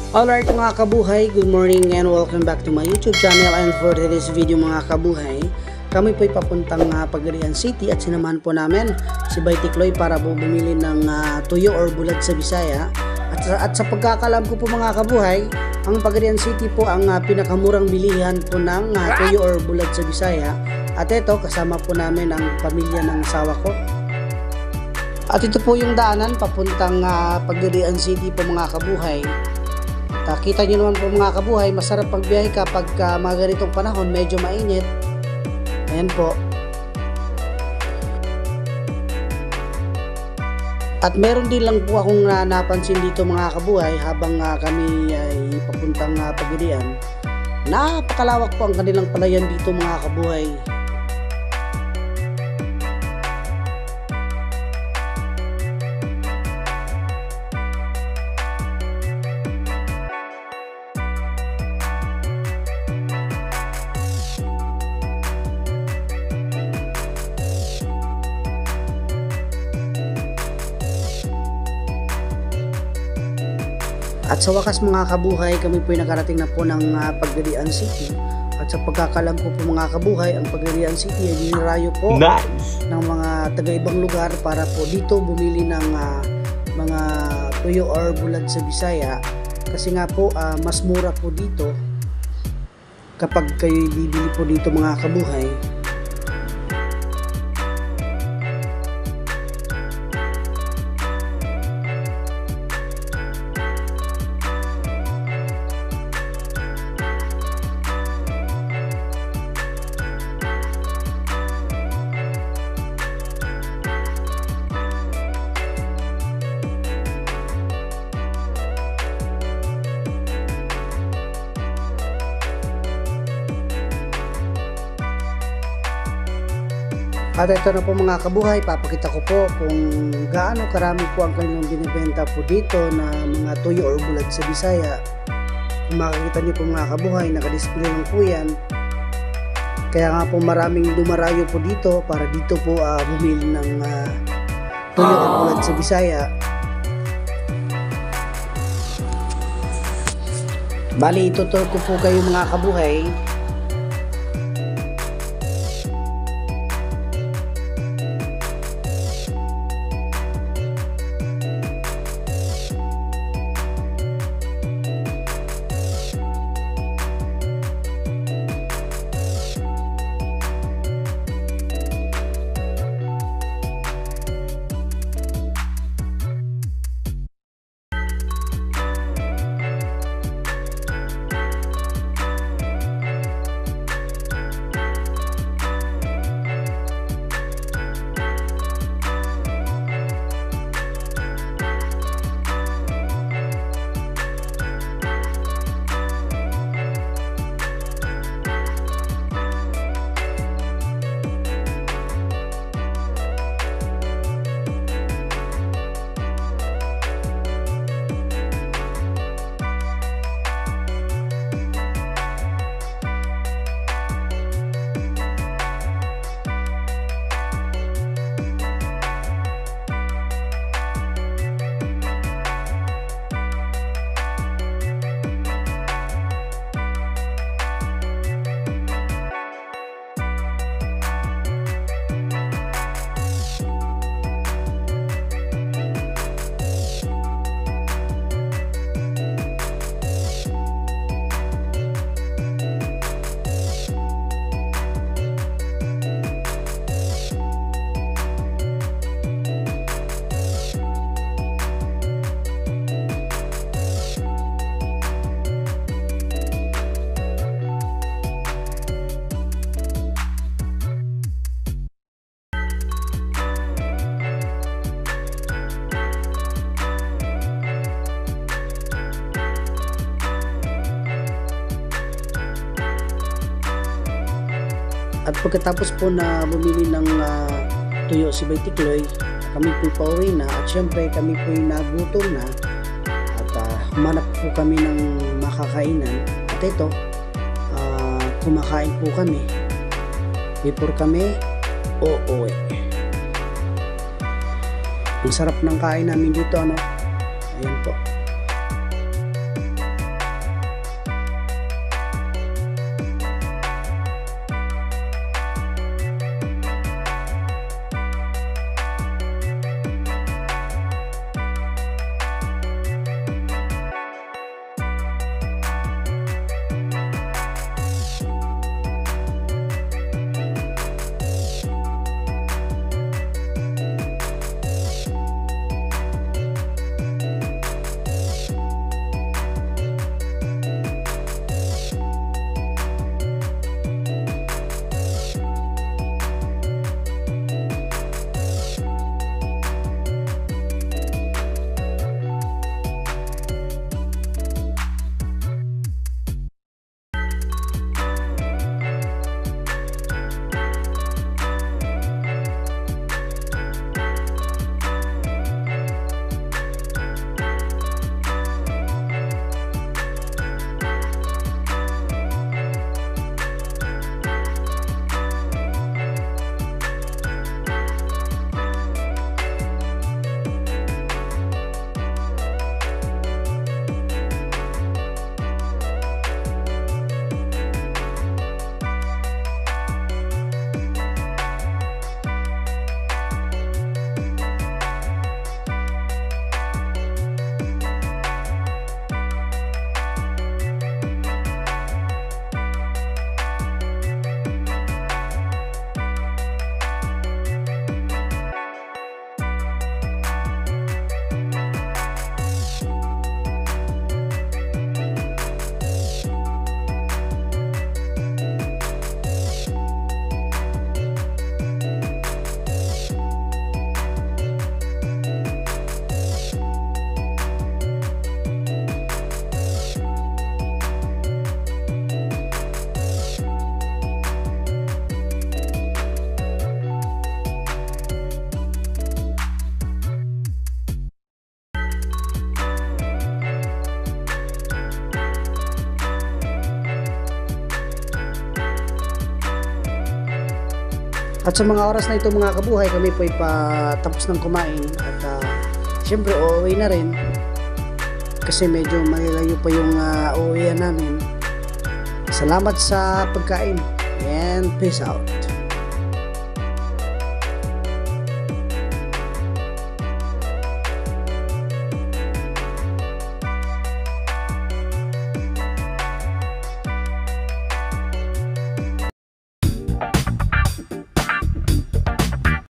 Alright mga kabuhay, good morning and welcome back to my YouTube channel. And for today's video mga kabuhay, kami po'y papuntang Pagadian City at sinamahan po namin si Bay Tikloy para po bumili ng tuyo or bulad sa Bisaya. At sa pagkakalam ko po mga kabuhay, ang Pagadian City po ang pinakamurang bilihan po ng tuyo or bulad sa Bisaya. At ito, kasama po namin ang pamilya ng asawa ko. At ito po yung daanan papuntang Pagadian City po mga kabuhay. Kita nyo naman po mga kabuhay, masarap pagbiyahe kapag mga ganitong panahon, medyo mainit. Ayan po. At meron din lang po akong napansin dito mga kabuhay habang kami ay papuntang Pagadian. Napakalawak po ang kanilang palayan dito mga kabuhay. At sa wakas mga kabuhay, kami po'y nakarating na po ng Pagadian City. At sa pagkakalam ko po mga kabuhay, ang Pagadian City ay dinarayo po ng mga taga-ibang lugar para po dito bumili ng mga tuyo or bulad sa Bisaya. Kasi nga po, mas mura po dito kapag kayo bibili po dito mga kabuhay. At ito na po mga kabuhay, papakita ko po kung gaano karami po ang kanilang binibenta po dito na mga tuyo or bulad sa Bisaya. Kung makikita niyo po mga kabuhay, nakadisplay lang po yan. Kaya nga po maraming dumarayo po dito para dito po bumili ng tuyo or bulad sa Bisaya. Bali, ituturo ko po kayo mga kabuhay. At pagkatapos po na bumili ng tuyo si Bay Tikloy, kami po'y pauwi na at syempre kami po'y nagutom na at humanap po kami ng makakainan. At ito, kumakain po kami before kami uuwi. Ang sarap ng kain namin dito, ano? Ayan po. At sa mga oras na ito mga kabuhay, kami po ay patapos ng kumain at syempre uuwi na rin kasi medyo malayo pa yung uuwian namin. Salamat sa pagkain and peace out.